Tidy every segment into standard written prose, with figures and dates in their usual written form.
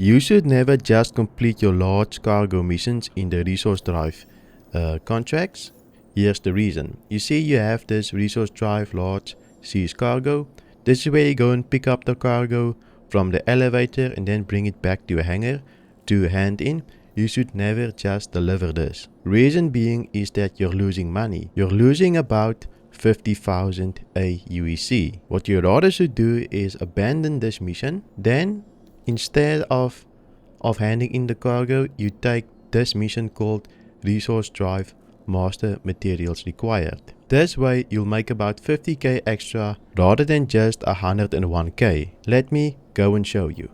You should never just complete your large cargo missions in the resource drive contracts. Here's the reason. You see, you have this resource drive large seas cargo. This is where you go and pick up the cargo from the elevator and then bring it back to a hangar to hand in. You should never just deliver this. Reason being is that you're losing money. You're losing about 50,000 AUEC. What you rather should do is abandon this mission. Then instead of handing in the cargo, you take this mission called Resource Drive Master Materials Required. This way you'll make about 50k extra rather than just 101k. Let me go and show you.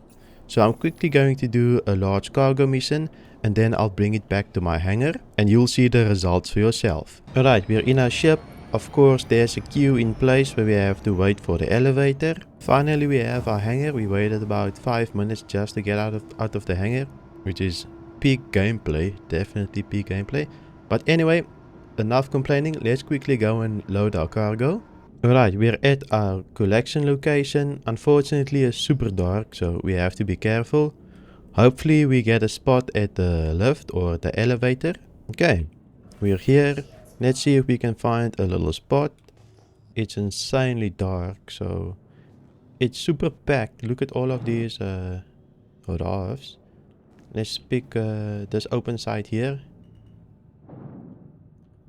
So I'm quickly going to do a large cargo mission and then I'll bring it back to my hangar and you'll see the results for yourself. Alright, we're in our ship. Of course, there's a queue in place where we have to wait for the elevator. Finally, we have our hangar. We waited about 5 minutes just to get out of the hangar, which is peak gameplay, definitely peak gameplay. But anyway, enough complaining. Let's quickly go and load our cargo. Alright, we're at our collection location. Unfortunately, it's super dark, so we have to be careful. Hopefully, we get a spot at the lift or the elevator. Okay, we're here. Let's see if we can find a little spot. It's insanely dark, so it's super packed. Look at all of these rafts. Let's pick this open side here.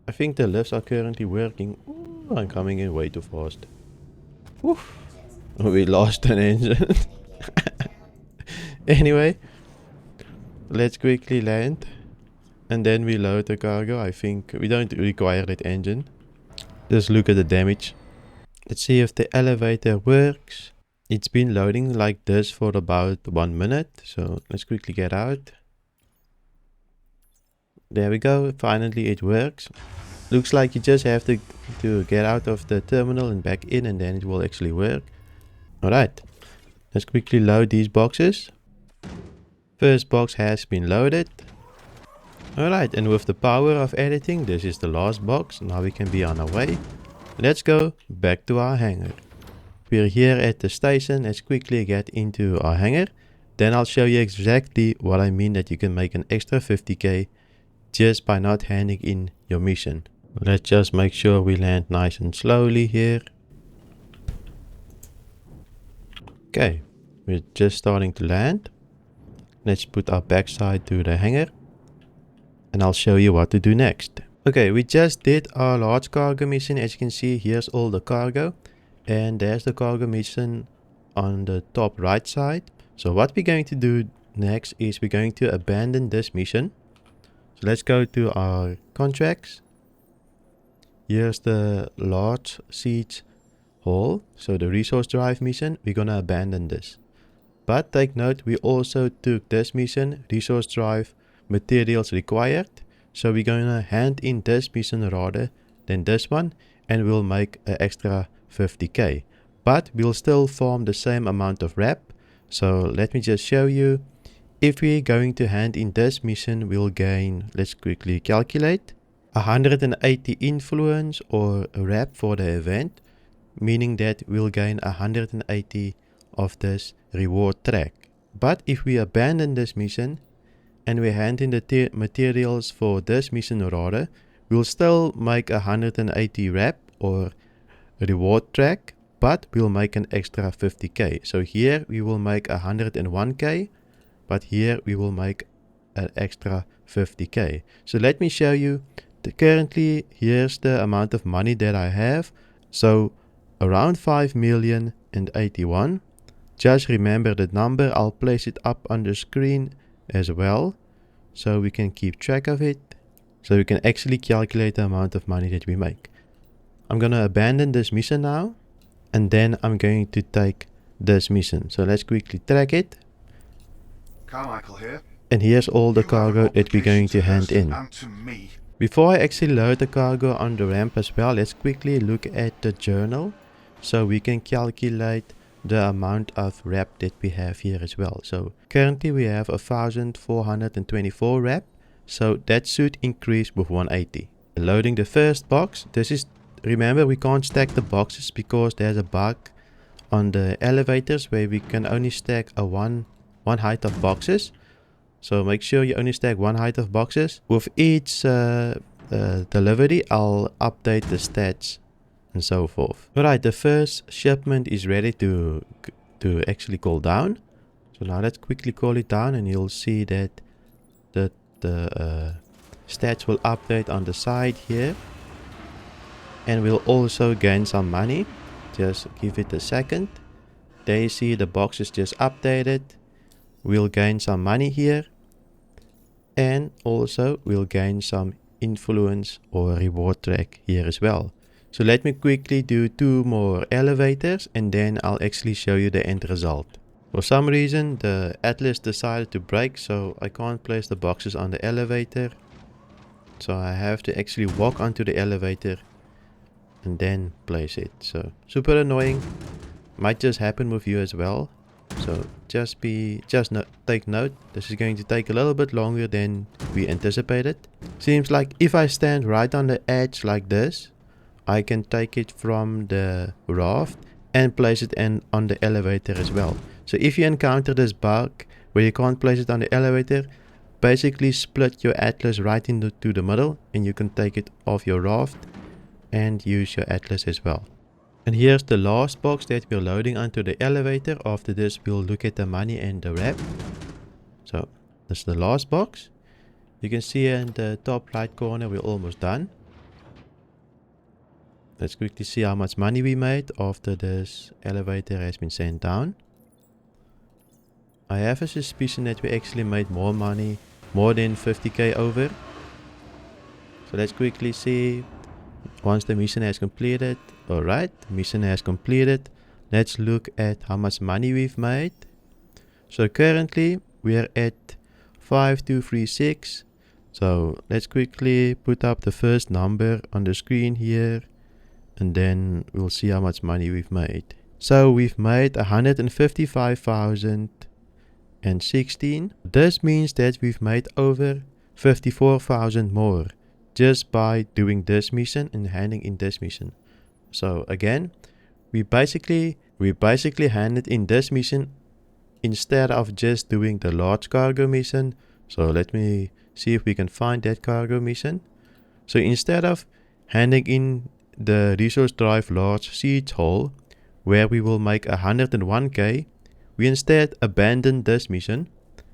I think the lifts are currently working. Ooh, I'm coming in way too fast. Oof. We lost an engine. Anyway, let's quickly land. And then we load the cargo. I think we don't require that engine. Just look at the damage. Let's see if the elevator works. It's been loading like this for about 1 minute. So let's quickly get out. There we go. Finally it works. Looks like you just have to get out of the terminal and back in and then it will actually work. Alright. Let's quickly load these boxes. First box has been loaded. Alright, and with the power of editing, this is the last box. Now we can be on our way. Let's go back to our hangar. We're here at the station. Let's quickly get into our hangar. Then I'll show you exactly what I mean that you can make an extra 50k just by not handing in your mission. Let's just make sure we land nice and slowly here. Okay, we're just starting to land. Let's put our backside to the hangar. And I'll show you what to do next. Okay, we just did our large cargo mission. As you can see, here's all the cargo. And there's the cargo mission on the top right side. So what we're going to do next is we're going to abandon this mission. So let's go to our contracts. Here's the large siege hall. So the resource drive mission, we're gonna abandon this. But take note, we also took this mission, resource drive materials required. So we're gonna hand in this mission rather than this one and we'll make an extra 50k. But we'll still farm the same amount of rep. So let me just show you. If we're going to hand in this mission, we'll gain, let's quickly calculate, 180 influence or rep for the event, meaning that we'll gain 180 of this reward track. But if we abandon this mission and we hand in the materials for this mission rather, we'll still make 180 rep or reward track, but we'll make an extra 50k. So here we will make 101k, but here we will make an extra 50k. So let me show you. Currently, here's the amount of money that I have. So around 5,081,000. Just remember that number. I'll place it up on the screen as well, so we can keep track of it. So we can actually calculate the amount of money that we make. I'm gonna abandon this mission now, and then I'm going to take this mission. So let's quickly track it. Carmichael here. And here's all the cargo that we're going to hand in. Before I actually load the cargo on the ramp as well, let's quickly look at the journal so we can calculate the amount of rep that we have here as well. So currently we have 1,424 rep, so that should increase with 180. Loading the first box. This is, remember, we can't stack the boxes because there's a bug on the elevators where we can only stack a one one height of boxes. So make sure you only stack one height of boxes. With each delivery, I'll update the stats and so forth. Alright, the first shipment is ready to actually call down. So now let's quickly call it down, and you'll see that the stats will update on the side here. And we'll also gain some money. Just give it a second. There you see the box is just updated. We'll gain some money here. And also we'll gain some influence or reward track here as well. So let me quickly do 2 more elevators, and then I'll actually show you the end result. For some reason the Atlas decided to break, so I can't place the boxes on the elevator. So I have to actually walk onto the elevator and then place it. So super annoying. Might just happen with you as well. So take note, this is going to take a little bit longer than we anticipated. Seems like if I stand right on the edge like this, I can take it from the raft and place it on the elevator as well. So if you encounter this bug where you can't place it on the elevator, basically split your Atlas right into the middle, and you can take it off your raft and use your Atlas as well. And here's the last box that we're loading onto the elevator. After this, we'll look at the money and the wrap. So this is the last box. You can see in the top right corner, we're almost done. Let's quickly see how much money we made after this elevator has been sent down. I have a suspicion that we actually made more money, more than 50k over. So let's quickly see once the mission has completed. Alright, mission has completed. Let's look at how much money we've made. So currently we are at 5236. So let's quickly put up the first number on the screen here, and then we'll see how much money we've made. So we've made 155,016. This means that we've made over 54,000 more just by doing this mission and handing in this mission. So again, we basically handed in this mission instead of just doing the large cargo mission. So let me see if we can find that cargo mission. So instead of handing in the resource drive large siege haul, where we will make 101k, we instead abandoned this mission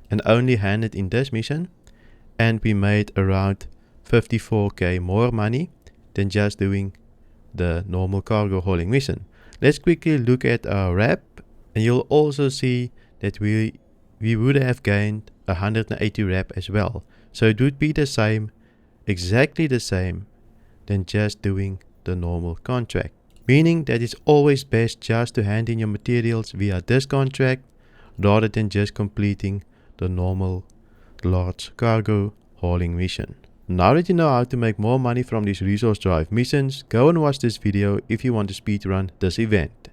and only handed in this mission, and we made around 54k more money than just doing the normal cargo hauling mission. Let's quickly look at our wrap, and you'll also see that we would have gained 180 wrap as well. So it would be the same, exactly the same, than just doing the normal contract. Meaning that it's always best just to hand in your materials via this contract rather than just completing the normal large cargo hauling mission. Now that you know how to make more money from these resource drive missions, go and watch this video if you want to speedrun this event.